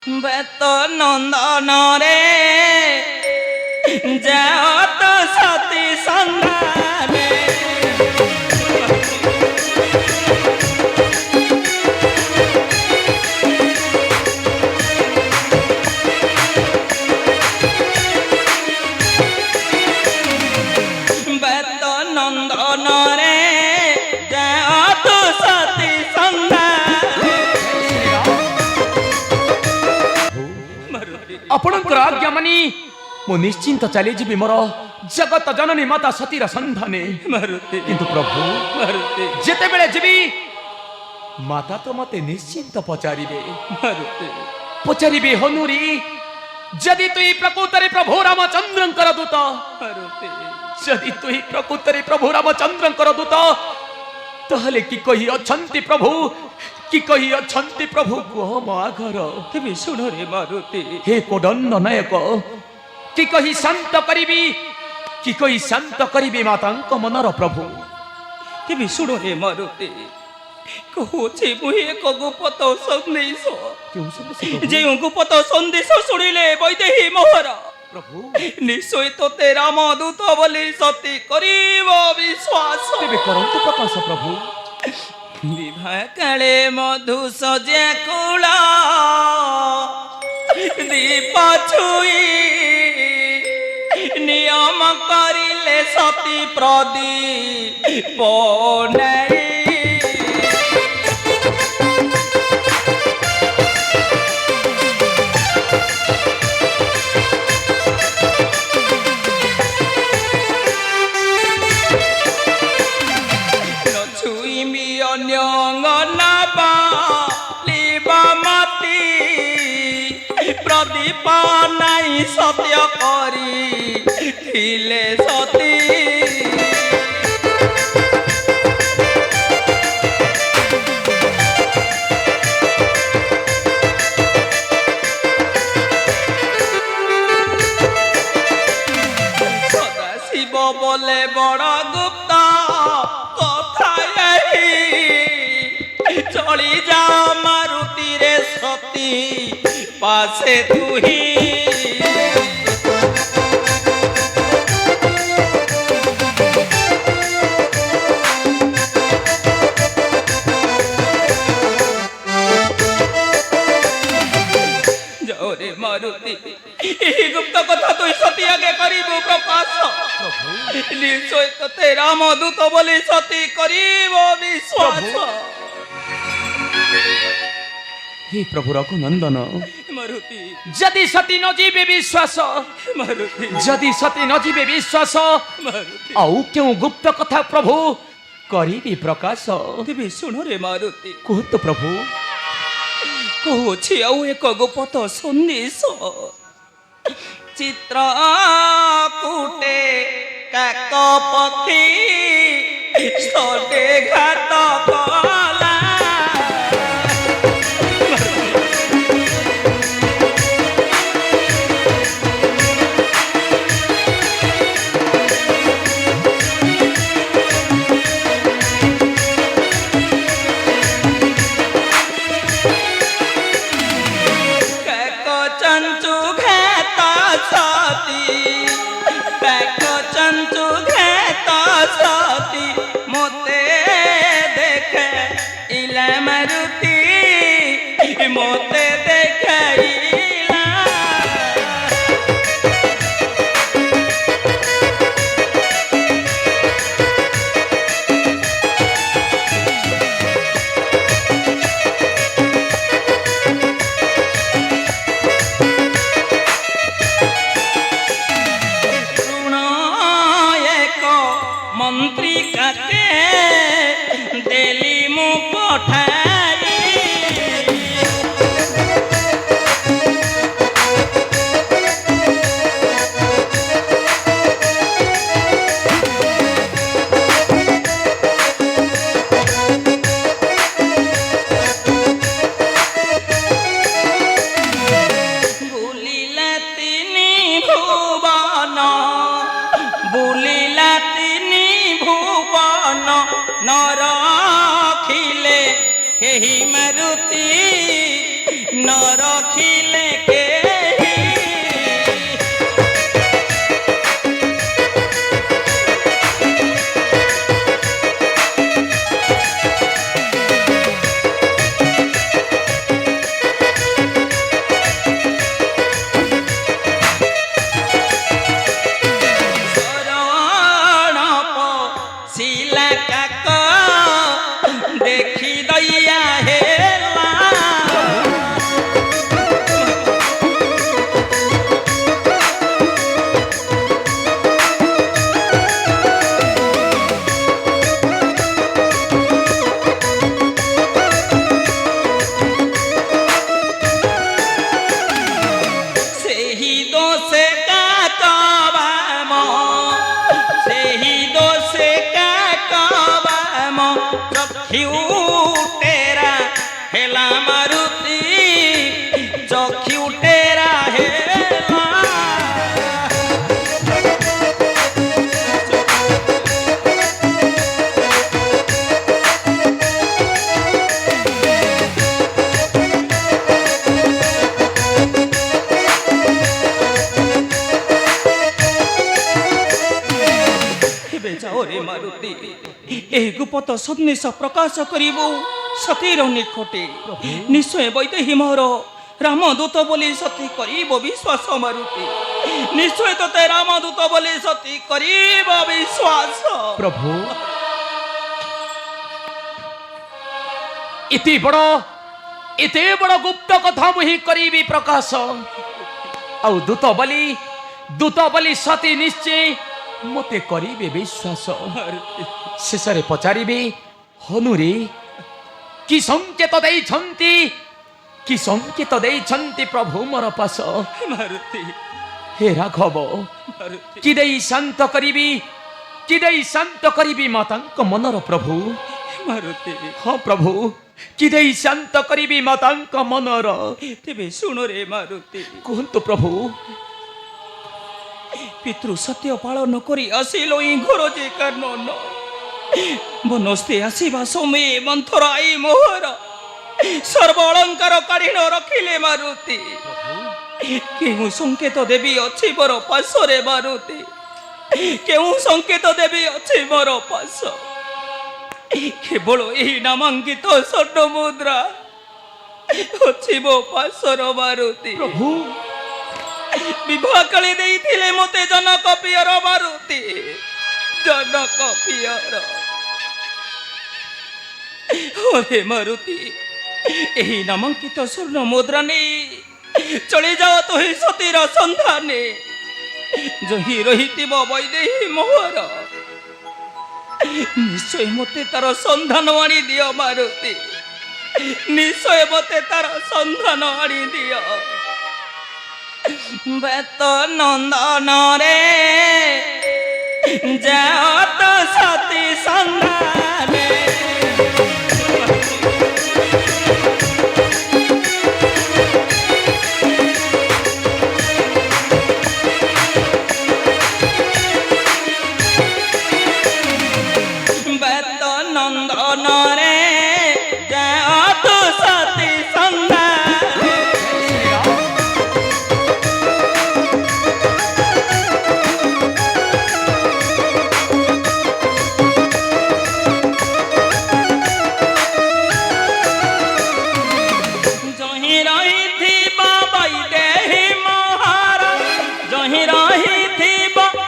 বেত নন্দনরে যাও তো সতী সন্ধানে বেত নন্দনরে যাও তো সতী সন্ধানে ଆପଣଙ୍କର ଆଜ୍ଞା ମାନି ମୁଁ ନିଶ୍ଚିନ୍ତ ଚାଲିଯିବି ମୋର ଜଗତ ଜନନୀ ମାତା ସତୀର ସନ୍ଧାନେ। କିନ୍ତୁ ପ୍ରଭୁ ଯେତେବେଳେ ଯିବି ମାତା ତ ମତେ ନିଶ୍ଚିନ୍ତ ପଚାରିବେ ହନୁରି ଯଦି ତୁଇ ପ୍ରକୃତରେ ପ୍ରଭୁ ରାମଚନ୍ଦ୍ରଙ୍କର ଦୂତ, ଯଦି ତୁଇ ପ୍ରକୃତରେ ପ୍ରଭୁ ରାମଚନ୍ଦ୍ରଙ୍କର ଦୂତ ତାହେଲେ କି କହି ଅଛନ୍ତି ପ୍ରଭୁ, କି କହି ଅଛନ୍ତି ପ୍ରଭୁ କୁହ ମୋ ଆଘର। ତେବେ ଶୁଣରେ ମାରୁତି, ହେ କୋଦଣ୍ଡ ନାୟକ କି କହି ଶାନ୍ତ କରିବି, କି କହି ଶାନ୍ତ କରିବି ମାତାଙ୍କ ମନର ପ୍ରଭୁ। ତେବେ ଶୁଣରେ ମାରୁତି, କହୁଛି ମୁଁ ଏକ ଗୁପ୍ତ ସନ୍ଦେଶ, ଯେଉଁ ଗୁପ୍ତ ସନ୍ଦେଶ ଶୁଣିଲେ ବୈଦେହୀ ମୋହର ପ୍ରଭୁ ନିଶ୍ଚୟ ତୋତେ ରାମଦୂତ ବୋଲି ସତୀ କରିବ ବିଶ୍ୱାସ। ତେବେ କରନ୍ତୁ ପ୍ରକାଶ ପ୍ରଭୁ। ବିବାହ କାଳେ ମଧୁ ସଜା କୁଳ ଦୀପ ଛୁଇ ନିୟମ କରିଲେ ସତୀ ପ୍ରଦୀପ ନେଇ ପ୍ରଦୀପ ନାଇଁ ସତ୍ୟ କରି ଥିଲେ ସତୀ। ସଦାଶିବ ବୋଲେ ବଡ଼ ଗୁପ୍ତ କଥା ଏହି, ଚଳି ଯାଅ ମାରୁତିରେ ସତୀ पासे तू ही जोरे मारुति गुप्त कथा तु सती आगे करिबो प्रकाश। निश्चय तते रामदूत बोली सती करिबो विश्वास। हे प्रभु रघुनंदन मारुति, यदि सती न जीवे विश्वास, मारुति यदि सती न जीवे विश्वास मारुति आउ क्यों गुप्त कथा प्रभु करिबी प्रकाश। तेबे सुन रे मारुति, कहतु प्रभु। कहुछि आउ एक गुप्त सन्देश चित्र कुटे काक पक्षी सटे घात कला मोते देखैला ऋण एक मंत्री काके देली मु पठाई नर खिले केही मारुति न रखिले केही तेरा हेला मारुति चक्षु तेरा हेला जाओ रे मारुति ए गुप्त सन्देश प्रकाश करिबो सतीर निकटे निश्चय वैदेही मोर रामदूत बोली सती करिबो विश्वास मारुति निश्चय तते रामदूत बोली सती करिबो विश्वास प्रभु इति बड़ गुप्त कथा मुही करिबी प्रकाश औ दूत बोली सती निश्चय मते करिबे विश्वास शेषरे पचारिबे हनुरे कि संकेत देइछन्ति प्रभु मोर पास मारुति हे राघव कि देई शांत करिबी मातांक मनर प्रभु मारुति हाँ प्रभु कि देई शांत करिबी मातांक मनर तेबे सुनो रे मारुति कहंतु प्रभु पितृ सत्य पालन करी आसिलो घर जे कारण बनस्ते आसवा समय मंथर आई मोहर सर्व अलंकार काढ़ी न रखिले मारुति केहू संकेत देवी अच्छी मोर पार्श्वे मारुति केहू संकेत देवी अच्छी मोर पार्श्व केवल यही नामांकित स्वर्ण मुद्रा अच्छी मो पार्श्वर मारुति प्रभु विवाह कली देइथिले मते जनक पियर मारुति जनक पियर ओरे मारुति एही नामांकित स्वर्ण मुद्रा ने चली जाओ तो ही सतीर संधाने जही रहिथिब वैदेही मोहर निश्चय मते तार संधान आनी दियो मारुति निश्चय मते तार संधान आनी दियो बेत नंदन रे जाओ तो सती संधाने बेत नंदन रे जाओ तो सती संधाने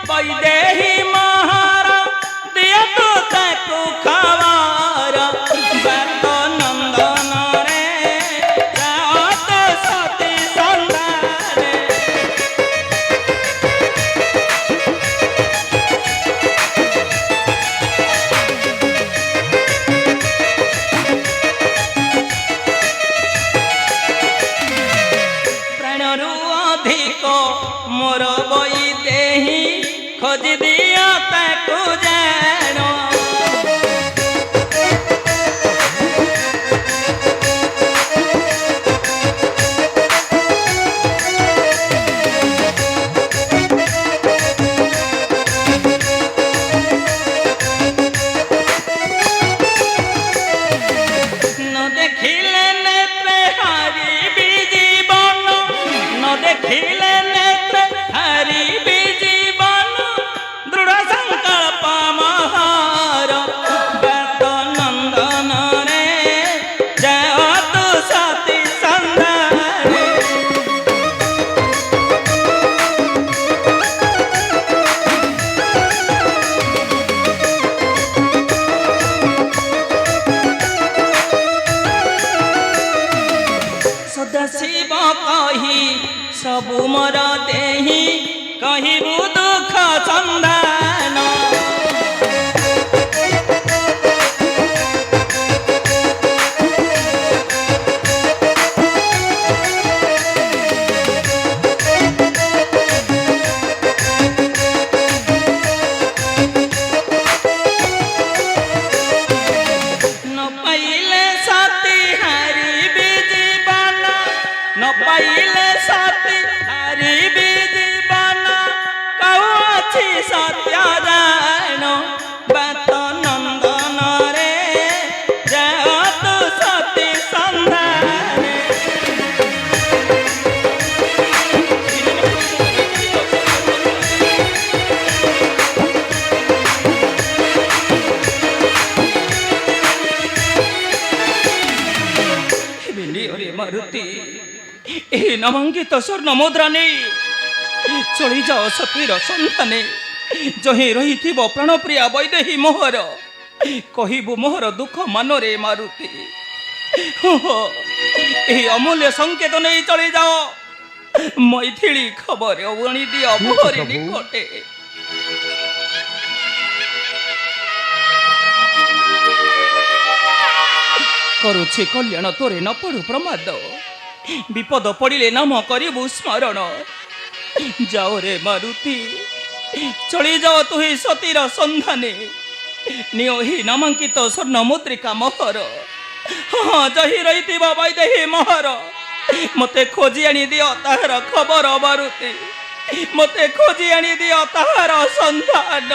वैदेही महारा दिया तो तैको खवारा बेत नंदन रे जाओ तो सती संधाने प्राणरु अधिक मोर वैदेही खोज दिया ताको जानो न देखिले नेत्रे हारी ଦେଖିଲେ ନେତ୍ର ହାରିବି ଜୀବନ ଦୃଢ ସଂକଳ୍ପ ମହର ବେଦ ନନ୍ଦନରେ ଯେହେତୁ ସତୀ ସନ୍ଧାନରେ ସଦାଶିବ କହି ସବୁ ମୋର ଦେହି କହିବୁ ଦୁଃଖ ସନ୍ଧାନ ନ ପାଇଲେ ସତୀ ହାରିବି ଜୀବନ ନ ପାଇଲେ ସତୀ ହାରିବି ଜୀବନ କହୁ ଅଛି ସତ୍ୟ ଜାଣ ବାତ ନନ୍ଦନରେ ଯେହେତୁ ସତୀ ସନ୍ଧାନରେ ବିଲିୟରେ ମାରୁତି ଏହି ନାମାଙ୍କିତ ସ୍ୱର୍ଣ୍ଣ ମୁଦ୍ରା ନେଇ ଚଳି ଯାଅ ସତୀର ସନ୍ଧାନେ ଯହିଁ ରହିଥିବ ପ୍ରାଣପ୍ରିୟା ବୈଦେହୀ ମୋହର କହିବୁ ମୋହର ଦୁଃଖ ମନରେ ମାରୁତି ଏହି ଅମୂଲ୍ୟ ସଂକେତ ନେଇ ଚଳି ଯାଅ ମୈଥିଳି ଖବର ଅବଣି ଦିଅ ମୋହରି ନିକଟେ କରୁଛି କଲ୍ୟାଣ ତୋରେ ନ ପଡୁ ପ୍ରମାଦ ବିପଦ ପଡ଼ିଲେ ନାମ କରିବୁ ସ୍ମରଣ ଯାଅ ରେ ମାରୁତି ଚଳି ଯାଅ ତୁହି ସତୀର ସନ୍ଧାନେ ନିଅ ହି ନାମାଙ୍କିତ ସ୍ୱର୍ଣ୍ଣ ମୁଦ୍ରିକା ମୋହର ହଁ ଯହି ରହିଥିବ ବୈଦେହୀ ମୋହର ମୋତେ ଖୋଜି ଆଣି ଦିଅ ତାହାର ଖବର ମାରୁତି ମୋତେ ଖୋଜି ଆଣି ଦିଅ ତାହାର ସନ୍ଧାନ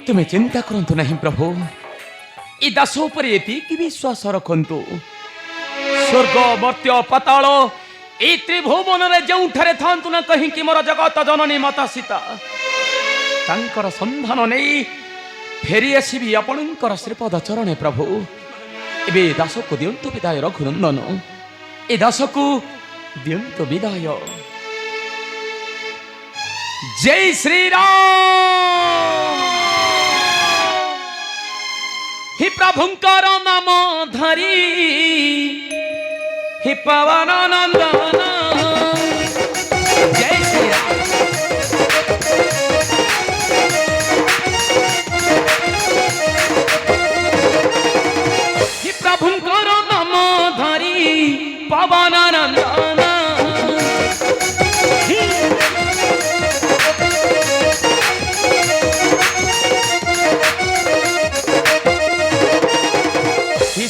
तुम्हें चिंता करंतु नहीं प्रभु ई दास उपरे एतिकी विश्वास रखंतु स्वर्ग मर्त्य पाताल ए त्रिभुवन रे जोठारे थांतु ना कहीं कि मोर जगत जननी माता सीता तांकर संधान नहीं फेरी आसीबी आपणकर श्रीपद चरणे प्रभु एबे दास को दियंतु विदाय रघुनंदन ए दास को दियंतु विदाय जय श्री राम हि प्रभुंकर नाम धरी हि पवन नंदन जय श्री राम हि प्रभुंकर नाम धरी पवन नंदन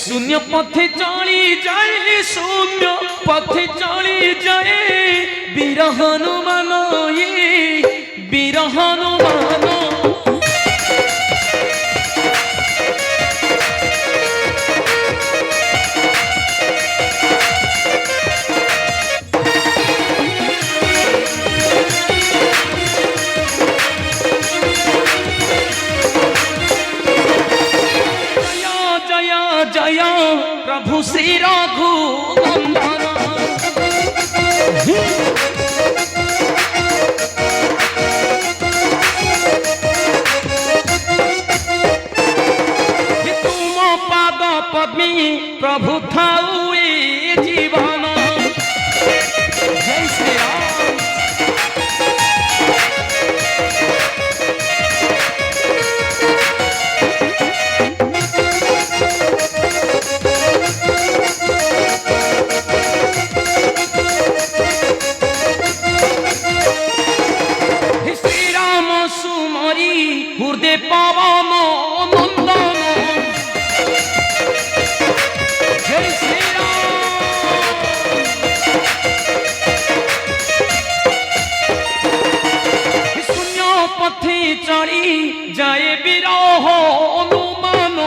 शून्य पथे चली जाए शून्य पथे चली जाए वीर हनुमान ये वीर हनुमान जय प्रभु श्री रघुनंदन तुम पाद पद्मी प्रभु थाऊ ए जीवन जय श्री राम हृदय पवन नंदन जय श्री राम शून्य पथे चढ़ी जाए विरह अनुमान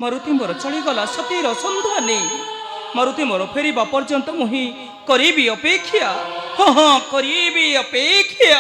मारुति मोर चलीगला सतीर सन्धानी मारुति मोर फेरिबा पर्यंत मुही करीबी अपेक्षा हाँ हाँ करीबी अपेक्षा